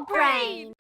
brain.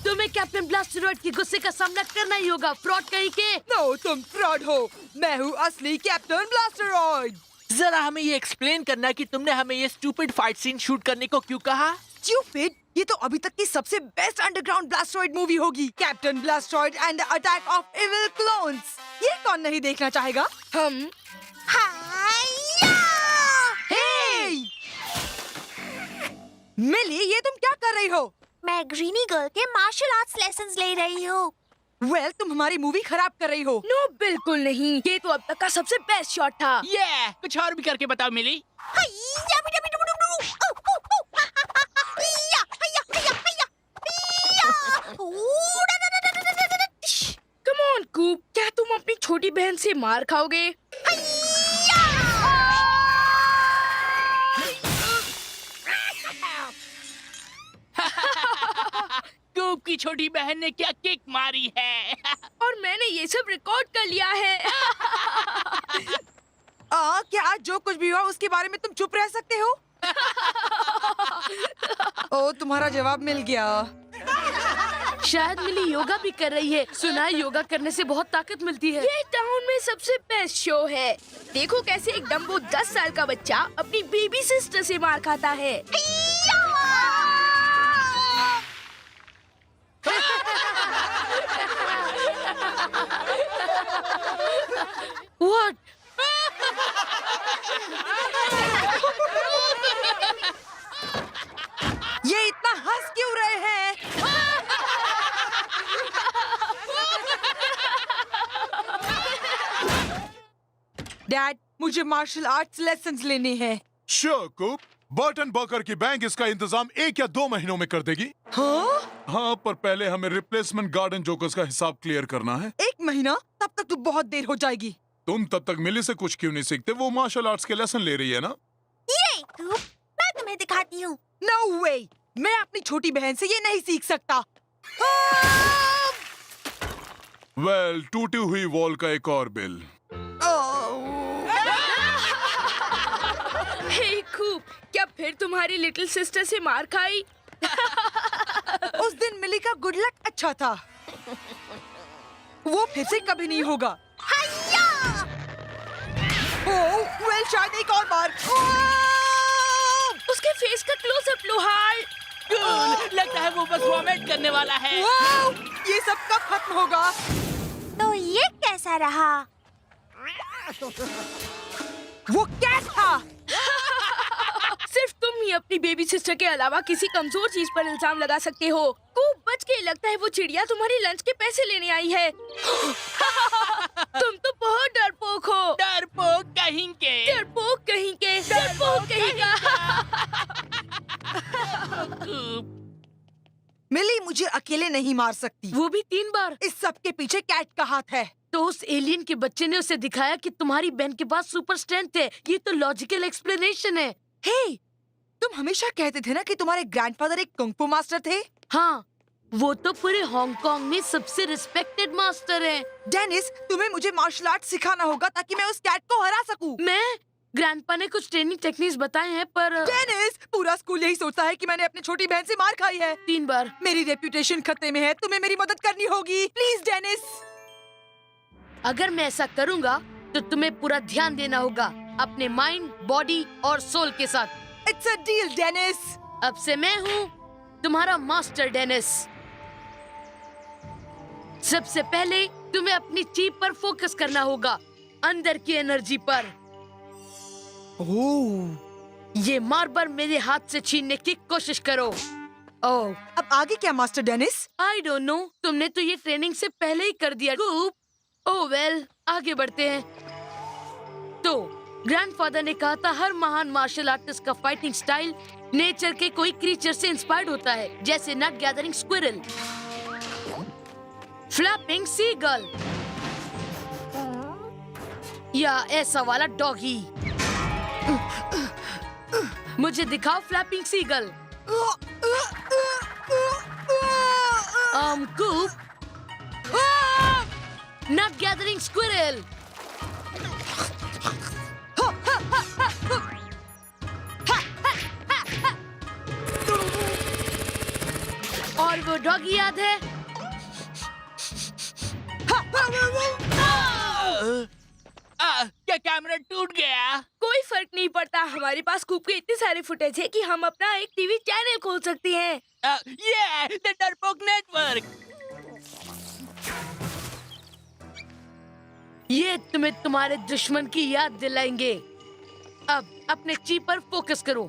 तुम्हें captain Blasteroid के गुस्से का सामना करना ही होगा, फ्रॉड कहीं के। नो, तुम फ्रॉड हो। मैं हूँ असली कैप्टन ब्लास्टरॉइड। जरा हमें ये एक्सप्लेन करना कि तुमने हमें ये स्टूपिड फाइट सीन शूट करने को क्यों कहा? स्टूपिड? ये तो अभी तक की सबसे बेस्ट अंडरग्राउंड ब्लास्टरॉइड मूवी होगी। Captain Blasteroid and the attack of evil clones. ये कौन नहीं देखना चाहेगा? हम हे! मिली, ये तुम क्या कर रही हो? मैं ग्रीनी गर्ल के मार्शल आर्ट्स लेसन्स ले रही हूँ। वेल, तुम हमारी मूवी खराब कर रही हो। नो, बिल्कुल नहीं। ये तो अब तक का सबसे बेस्ट शॉट था। ये कुछ और भी करके बताओ मिली। कम ऑन कूप, क्या तुम अपनी छोटी बहन से मार खाओगे? कूप की छोटी बहन ने क्या किक मारी है। और मैंने ये सब रिकॉर्ड कर लिया है। क्या जो कुछ भी हुआ उसके बारे में तुम चुप रह सकते हो? ओ, तुम्हारा जवाब मिल गया। शायद मिली योगा भी कर रही है। सुना है योगा करने से बहुत ताकत मिलती है। ये टाउन में सबसे बेस्ट शो है। देखो कैसे एक डम्बो 10 साल का बच्चा अपनी बेबी सिस्टर से मार खाता है। What? ये इतना हंस क्यों रहे हैं? डैड, मुझे मार्शल आर्ट्स लेसन्स लेने हैं। श्योर कूप, बर्टन बकर की बैंक इसका इंतजाम 1 या 2 महीनों में कर देगी। हाँ, पर पहले हमें रिप्लेसमेंट गार्डन जोकर्स का हिसाब क्लियर करना है। 1 महीना? तब तक तो बहुत देर हो जाएगी। तुम तब तक मिली से कुछ क्यों नहीं सीखते? वो मार्शल आर्ट्स के लेसन ले रही है ना। ये कूप, मैं तुम्हें दिखाती हूँ। नो वे, मैं अपनी छोटी बहन से ये नहीं सीख सकता। वेल, टूटी हुई वॉल का एक और बिल। हे कूप, क्या फिर तुम्हारी लिटिल सिस्टर से मार खाई? उस दिन मिली का गुड लक अच्छा था। वो फिर से कभी नहीं होगा। वेल, शायद एक और बार। उसके फेस का क्लोजअप लो हार्ड। लगता है वो बस वॉमिट करने वाला है। ये सब कब खत्म होगा? तो ये कैसा रहा? वो क्या था? सिर्फ तुम ही अपनी बेबी सिस्टर के अलावा किसी कमजोर चीज पर इल्जाम लगा सकते हो। कूप बच के, लगता है वो चिड़िया तुम्हारी लंच के पैसे लेने आई है। तुम तो बहुत डरपोक हो। डरपोक कहीं के। डरपोक कहीं के। डरपोक कहीं का। कूप, मिली मुझे अकेले नहीं मार सकती। वो भी 3 बार। इस सब के पीछे कैट का हाथ है। तो उस एलियन के बच्चे ने उसे दिखाया कि तुम्हारी बहन के पास सुपर स्ट्रेंथ है। ये तो लॉजिकल एक्सप्लेनेशन है। हे, तुम हमेशा कहते थे ना कि तुम्हारे ग्रैंडफादर एक कुंग फू मास्टर थे। हाँ, वो तो पूरे हांगकांग में सबसे रिस्पेक्टेड मास्टर हैं। डेनिस, तुम्हें मुझे मार्शल आर्ट सिखाना होगा ताकि मैं उस कैट को हरा सकूं। मैं ग्रैंडपा ने कुछ ट्रेनिंग टेक्निक्स बताए हैं, पर डेनिस, पूरा स्कूल यही सोचता है कि मैंने अपनी छोटी बहन से मार खाई है। 3 बार। मेरी रेप्यूटेशन खतरे में है। तुम्हें मेरी मदद करनी होगी, प्लीज डेनिस। अगर मैं ऐसा करूंगा तो तुम्हें पूरा ध्यान देना होगा अपने माइंड, बॉडी और सोल के साथ। It's a deal Dennis. अब से मैं हूँ तुम्हारा मास्टर डेनिस। सबसे पहले तुम्हें अपनी चीप पर फोकस करना होगा, अंदर की एनर्जी पर। ओह, ये मार्बर मेरे हाथ से छीनने की कोशिश करो। ओह, अब आगे क्या master Dennis? I don't know, तुमने तो ये ट्रेनिंग से पहले ही कर दिया। कूप। ओह वेल, आगे बढ़ते हैं। तो ग्रैंडफादर ने कहा था हर महान मार्शल आर्टिस्ट का फाइटिंग स्टाइल नेचर के कोई क्रीचर से इंस्पायर्ड होता है, जैसे नट गैदरिंग स्क्विरल, फ्लैपिंग सीगल या ऐसा वाला डॉगी। मुझे दिखाओ फ्लैपिंग सीगल। कूप। नट गैदरिंग स्क्विरल। और वो डॉगी याद है? क्या कैमरा टूट गया? कोई फर्क नहीं पड़ता, हमारे पास कूप के इतने सारे फुटेज है कि हम अपना एक टीवी चैनल खोल सकते हैं। ये द डरपोक नेटवर्क। ये तुम्हें तुम्हारे दुश्मन की याद दिलाएंगे। अब अपने ची पर फोकस करो।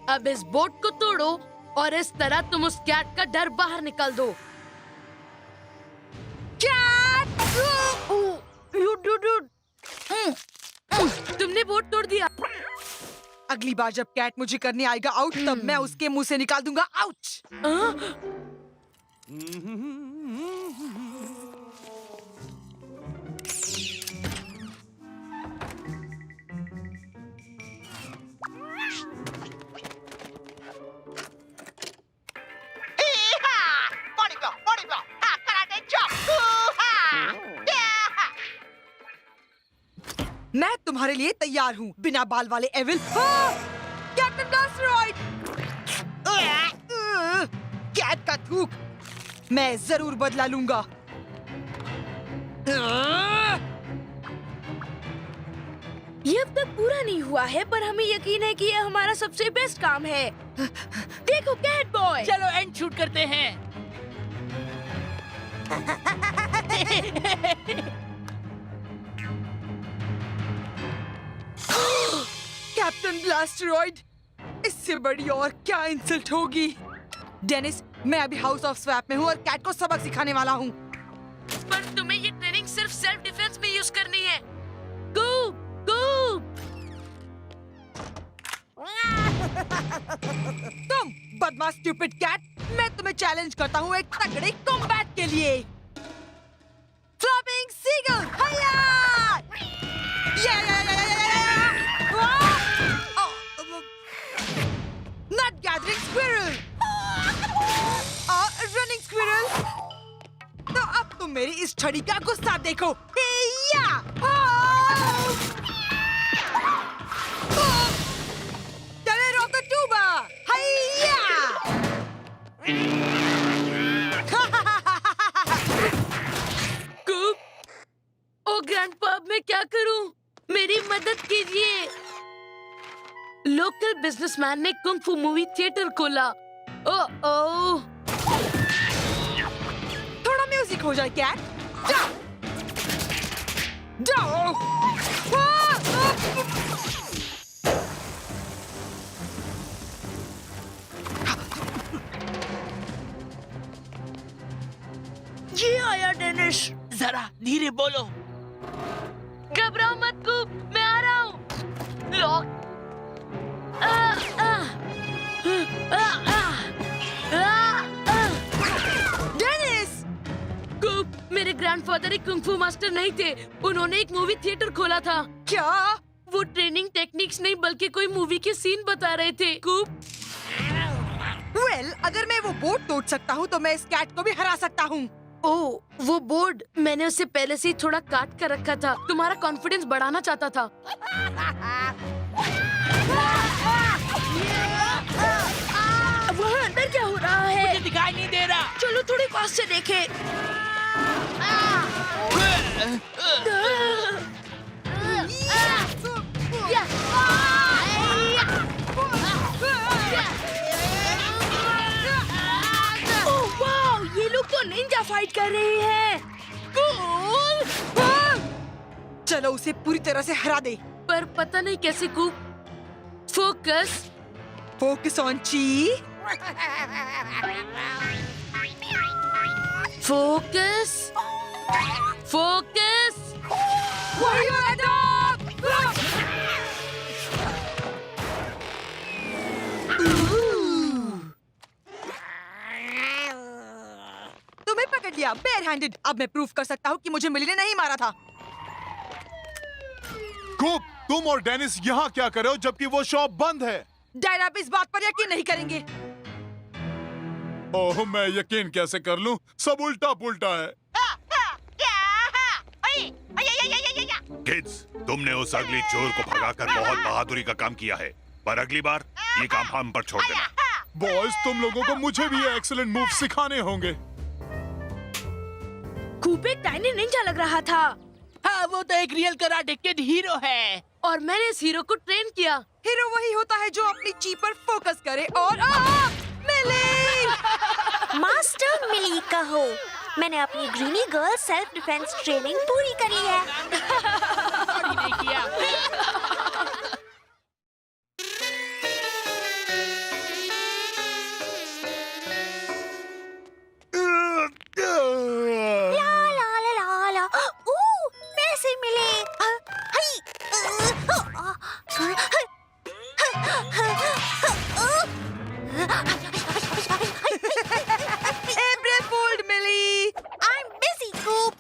अब इस बोट को तोड़ो और इस तरह तुम उस कैट का डर बाहर निकाल दो। तुमने बोट तोड़ दिया। अगली बार जब कैट मुझे करने आएगा आउट, तब मैं उसके मुंह से निकाल दूंगा आउच। मैं तुम्हारे लिए तैयार हूँ, बिना बाल वाले एविल। Captain Blasteroid! कैट का थूक मैं जरूर बदला लूंगा। ये अब तक पूरा नहीं हुआ है, पर हमें यकीन है कि यह हमारा सबसे बेस्ट काम है। देखो कैट बॉय। चलो एंड शूट करते हैं। कैप्टन ब्लास्टरॉइड, इससे बड़ी और क्या इंसल्ट होगी। डेनिस, मैं अभी हाउस ऑफ स्वैप में हूँ और कैट को सबक सिखाने वाला हूँ। पर तुम्हें ये ट्रेनिंग सिर्फ सेल्फ डिफेंस में यूज करनी है। कूप, कूप। तुम बदमाश स्टूपिड कैट, मैं तुम्हें चैलेंज करता हूँ एक तगड़े कॉम्बैट के लिए। फ्लॉपिंग सीगल, हाया! नट गैदरिंग स्क्विरल, रनिंग स्क्विरल। तो अब तुम मेरी इस छड़ी का गुस्सा देखो। Terror of the tuba, हाया! कूप। ओ ग्रैंडपा, अब मैं क्या करूं? मेरी मदद कीजिए। लोकल बिजनेसमैन ने कुंग फू मूवी थिएटर खोला। ओह, थोड़ा म्यूजिक हो जाए कैट। जाओ, जाओ। ये आया डेनिस। जरा धीरे बोलो। घबराओ मत कूप, मैं आ रहा हूँ। लॉक। डेनिस! कूप, मेरे ग्रैंडफादर एक कुंग फू मास्टर नहीं थे, उन्होंने एक मूवी थिएटर खोला था। क्या? वो ट्रेनिंग टेक्निक्स नहीं बल्कि कोई मूवी के सीन बता रहे थे। कूप, वेल, अगर मैं वो बोर्ड तोड़ सकता हूँ तो मैं इस कैट को भी हरा सकता हूँ। ओह, वो बोर्ड मैंने उसे पहले से ही थोड़ा काट कर रखा था, तुम्हारा कॉन्फिडेंस बढ़ाना चाहता था। वहाँ अंदर क्या हो रहा है? मुझे दिखाई नहीं दे रहा। चलो थोड़ी पास से देखें। ओह वाह, ये लोग तो निंजा फाइट कर रहे हैं। कूल! चलो उसे पूरी तरह से हरा दे। पर पता नहीं कैसे कूप। फोकस। फोकस ऑन ची। फोकस। फोकस। तुम्हें पकड़ लिया बेयर हैंडेड। अब मैं प्रूफ कर सकता हूँ कि मुझे मिली ने नहीं मारा था। कूप, तुम और डेनिस यहाँ क्या कर रहे हो जबकि वो शॉप बंद है? डैड आप इस बात पर यकीन नहीं करेंगे। ओह, मैं यकीन कैसे कर लूं? सब उल्टा पुल्टा है। किड्स, तुमने उस अगली चोर को भगाकर बहुत बहादुरी का काम किया है, पर अगली बार ये काम हम पर छोड़ देना। बॉयज, तुम लोगों को मुझे भी ये एक्सीलेंट मूव सिखाने होंगे। कूप एक टाइनी निंजा लग रहा था। हाँ, वो तो एक रियल कराटे किड हीरो है। और मैंने इस हीरो को ट्रेन किया। हीरो वही होता है जो अपनी ची पर फोकस करे और मिली। मास्टर मिली कहो। मैंने अपनी greeny girl self defence training पूरी कर ली है। अभी नहीं किया। ला ला ला ला ला। पैसे मिले। April Fool milli. I'm busy, Coop.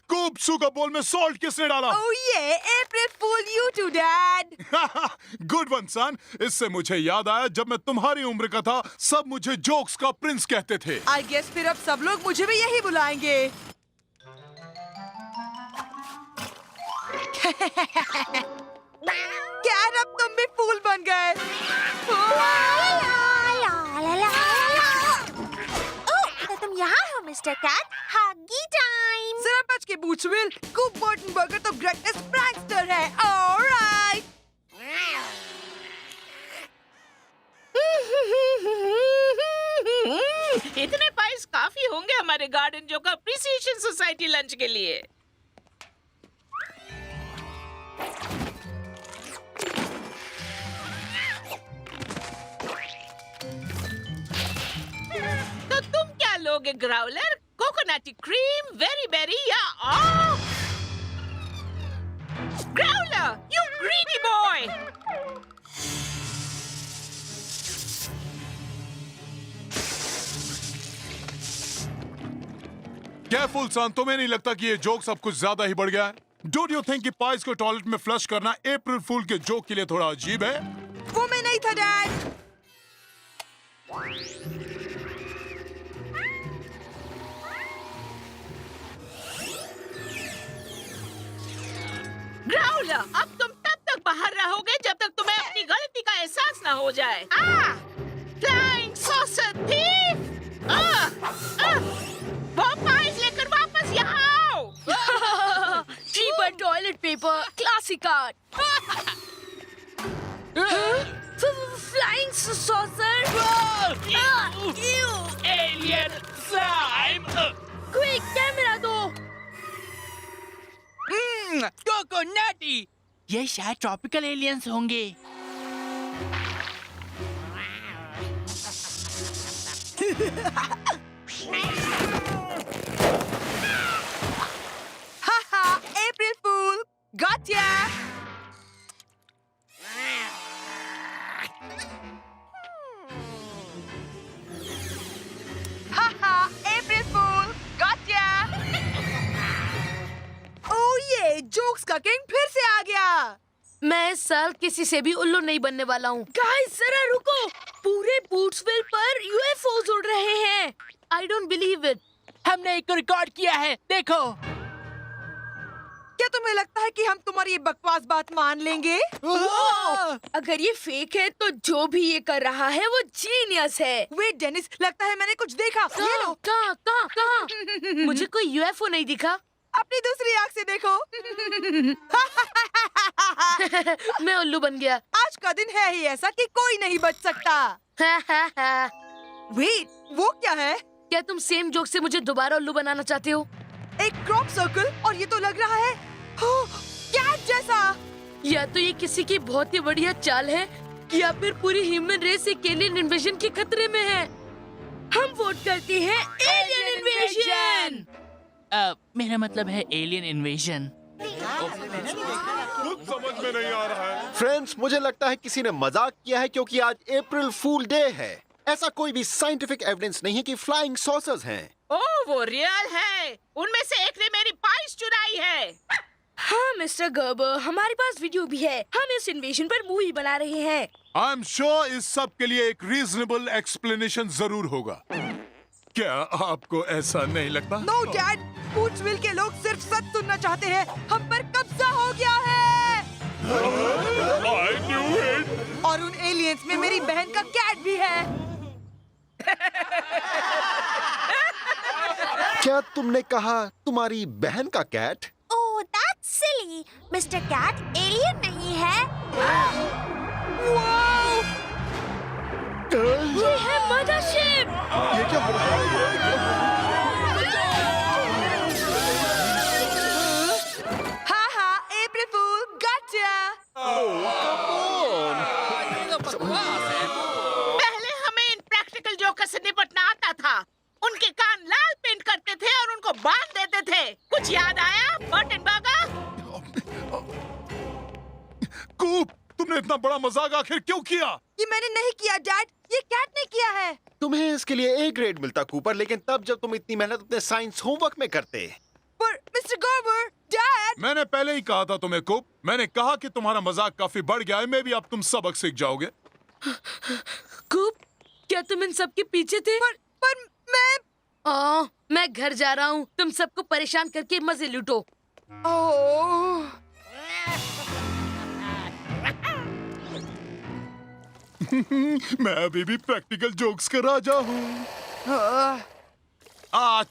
कूप, सुगा बोल में सॉल्ट किसने डाला? Oh yeah, April Fool you too, Dad. Good one son. इससे मुझे याद आया, जब मैं तुम्हारी उम्र का था सब मुझे जोक्स का प्रिंस कहते थे। I guess फिर अब सब लोग मुझे भी यही बुलाएंगे। क्या अब तुम भी फूल बन गए? तो तुम यहाँ हो मिस्टर कैट। हगी टाइम। जरा बच के पूछ विल। कूप बर्टनबर्गर तो ग्रेटेस्ट प्रैंकस्टर है। ऑलराइट। इतने पाइस काफी होंगे हमारे गार्डन जो का अप्रिसिएशन सोसाइटी लंच के लिए। तो तुम क्या लोगे Growler? Coconut cream, very berry या Growler, you greedy boy. Careful son, तुम्हें नहीं लगता कि ये जोक सब कुछ ज्यादा ही बढ़ गया है? डोंट यू थिंक कि पाइस को टॉयलेट में फ्लश करना अप्रैल फूल के जोक के लिए थोड़ा अजीब है? वो मैं नहीं था, डैड। ग्राउलर, अब तुम तब तक बाहर रहोगे जब तक तुम्हें अपनी गलती का एहसास ना हो जाए। Flying saucer thief! वो पाइस लेकर वापस यहाँ आओ। Cheaper toilet paper, classic art. Flying saucer. Alien slime. Quick, camera दो। कोकोनटी। ये शायद ट्रॉपिकल एलियंस होंगे। हाहा, अप्रैल फूल, गॉटया। हाहा, अप्रैल फूल, गॉटया। ओह ये जोक्स का किंग फिर से आ गया। मैं इस साल किसी से भी उल्लू नहीं बनने वाला हूँ। गाइस, जरा रुको। पूरे बूट्सविल पर यूएफओज उड़ रहे हैं। I don't believe it. हमने एक को रिकॉर्ड किया है, देखो। क्या तुम्हें लगता है कि हम तुम्हारी ये बकवास बात मान लेंगे? अगर ये फेक है तो जो भी ये कर रहा है वो जीनियस है। वेट डेनिस, लगता है मैंने कुछ देखा। ये लो। कहाँ? मुझे कोई यूएफओ नहीं दिखा। अपनी दूसरी आंख से देखो। मैं उल्लू बन गया। आज का दिन है ही ऐसा कि कोई नहीं बच सकता। वेट, वो क्या है? क्या तुम सेम जोक से मुझे दोबारा उल्लू बनाना चाहते हो? एक क्रॉप सर्कल, और ये तो लग रहा है कैट जैसा। या तो ये किसी की बहुत ही बढ़िया चाल है, या फिर पूरी ह्यूमन रेस एक एलियन इन्वेजन के खतरे में है। हम वोट करते हैं एलियन इन्वेजन। मेरा मतलब है एलियन इन्वेजन। कुछ समझ में नहीं आ रहा है। फ्रेंड्स, मुझे लगता है किसी ने मजाक किया है क्योंकि आज अप्रैल फूल डे है। ऐसा कोई भी साइंटिफिक एविडेंस नहीं है कि फ्लाइंग सॉसर्स हैं। ओह, वो रियल है। उनमें से एक ने मेरी पाइस चुराई है। हाँ मिस्टर गर्बर, हमारे पास वीडियो भी है। हम इस इन्वेजन पर मूवी बना रहे हैं। आई एम श्योर इस सब के लिए एक रीजनेबल एक्सप्लेनेशन जरूर होगा। क्या आपको ऐसा नहीं लगता? नो डैड, पूंछविल के लोग सिर्फ सच सुनना चाहते हैं। हम पर कब्जा हो गया है। I knew it. और उन एलियंस में मेरी बहन का कैट भी है। क्या तुमने कहा तुम्हारी बहन का cat? Oh, that's silly. Mister cat alien नहीं है। ये है मदरशिप। ये क्या हो रहा है? हाँ, अप्रैल फूल, गॉटचा। पहले हमें इन प्रैक्टिकल जोकर से निपटना आता था। उनके कान लाल पेंट करते थे और उनको बांध देते थे। कुछ याद आया बर्टनबर्गर? कूप, तुमने इतना बड़ा मजाक आखिर क्यों किया? ये मैंने नहीं किया डैड, ये कैट ने किया है। तुम्हें इसके लिए ए ग्रेड मिलता कूपर, लेकिन तब जब तुम इतनी मेहनत अपने साइंस होमवर्क में करते। पर मिस्टर गर्बर, डैड। मैंने पहले ही कहा था तुम्हें कूप। मैंने कहा कि तुम्हारा मजाक काफी बढ़ गया है। मैं भी अब तुम सबक सीख जाओगे। कूप, क्या तुम इन सब के पीछे थे? पर मैं मैं घर जा रहा हूँ। तुम सबको परेशान करके मजे लूटो। ओह, मैं अभी भी प्रैक्टिकल जोक्स का राजा हूँ।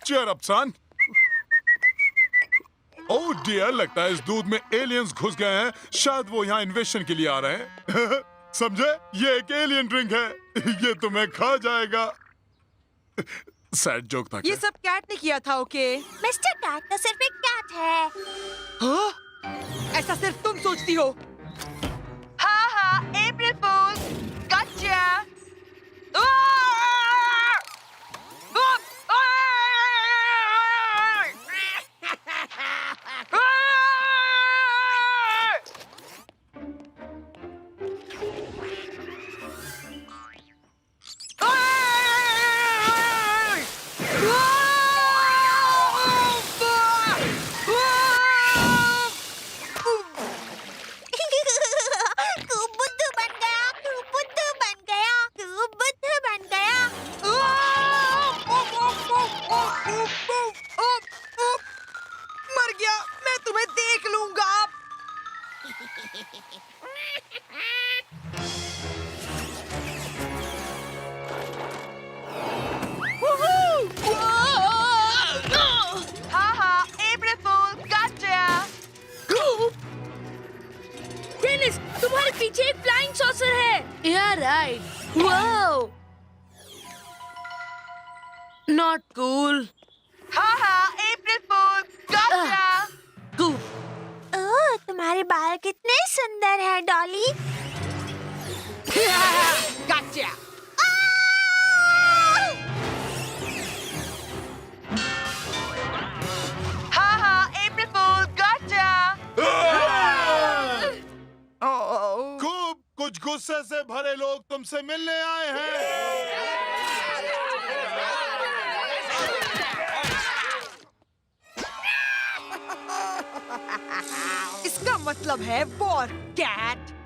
चीयर अप सन। ओह डियर, लगता है इस दूध में एलियंस घुस गए हैं। शायद वो यहाँ इन्वेशन के लिए आ रहे हैं। समझे? ये एक एलियन ड्रिंक है। ये तुम्हें खा जाएगा। सैड जोक था ये क्या? सब कैट ने किया था। ओके, मिस्टर कैट तो सिर्फ एक कैट है। हाँ? ऐसा सिर्फ तुम सोचती हो। हाँ, अप्रैल फूल, गॉटचा। खूब बुद्धू बन गया, खूब बुद्धू बन गया, खूब बुद्धू बन गया। मर गया। मैं तुम्हें देख लूंगा। हाँ, अप्रैल फूल, गॉटचा। डेनिस, तुम्हारे पीछे एक फ्लाइंग सॉसर है। या राइट। Wow, not cool. हाँ, अप्रैल फूल, गॉटचा। कूप, ओह, तुम्हारे बाल कितने सुंदर हैं, डॉली। गॉटचा। हाँ, अप्रैल फूल, गॉटचा। खूब कुछ गुस्से से भरे लोग तुमसे मिलने आए हैं। इसका मतलब है war cat.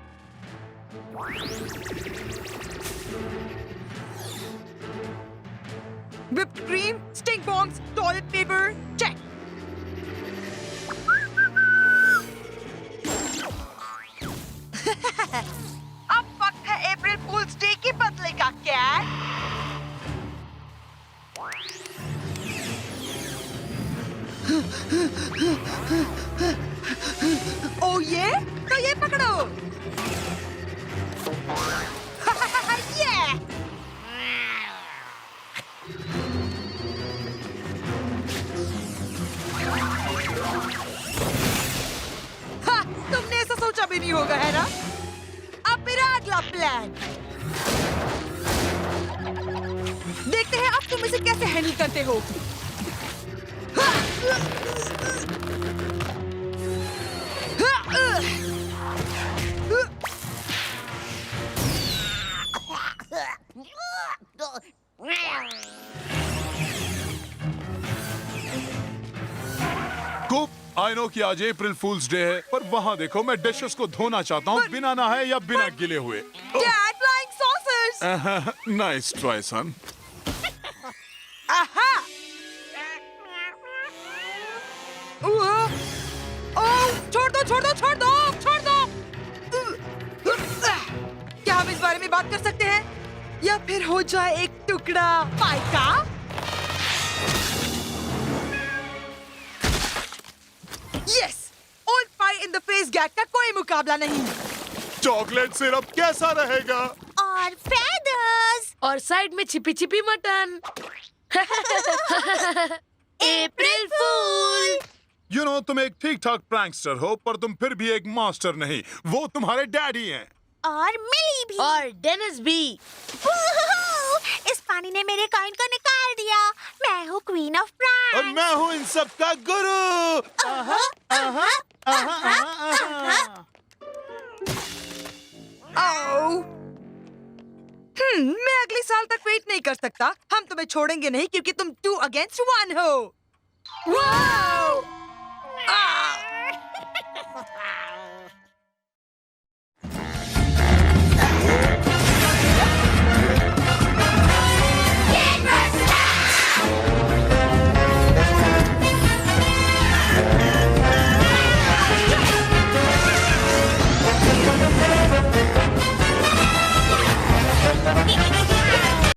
whipped cream, stink bombs, toilet paper, check. अब वक्त है अप्रैल फूल्स डे की बदले का कैट। ओ ये तो ये पकड़ो। ये तुमने ऐसा सोचा भी नहीं होगा, है ना? अब मेरा अगला प्लान। देखते हैं अब तुम इसे कैसे हैंडल करते हो। कूप, आई नो कि आज अप्रैल फूल्स डे है, पर वहाँ देखो, मैं डिशेस को धोना चाहता हूँ, बिना नहाए या बिना गिले हुए। Dad, flying saucers! Nice try son. Aha! छोड़ दो, छोड़ दो, छोड़ दो, छोड़ दो! क्या हम इस बारे में बात कर सकते हैं? या फिर हो जाए एक टुकड़ा पाई का? Yes! Old pie in the face gag का कोई मुकाबला नहीं। चॉकलेट सिरप कैसा रहेगा? और feathers। और साइड में छिपी छिपी mutton. April fool. You know, तुम एक ठीक ठाक प्रैंकस्टर हो, पर तुम फिर भी एक मास्टर नहीं। वो तुम्हारे डैडी हैं। और मिली भी। और डेनिस भी। वूहू! इस पानी ने मेरे कॉइन को निकाल दिया। मैं हूँ क्वीन ऑफ और प्रैंक्स। मैं हूँ इन सब का गुरु। मैं अगले साल तक वेट नहीं कर सकता। हम तुम्हें छोड़ेंगे नहीं क्योंकि तुम 2 against 1 हो। वाह!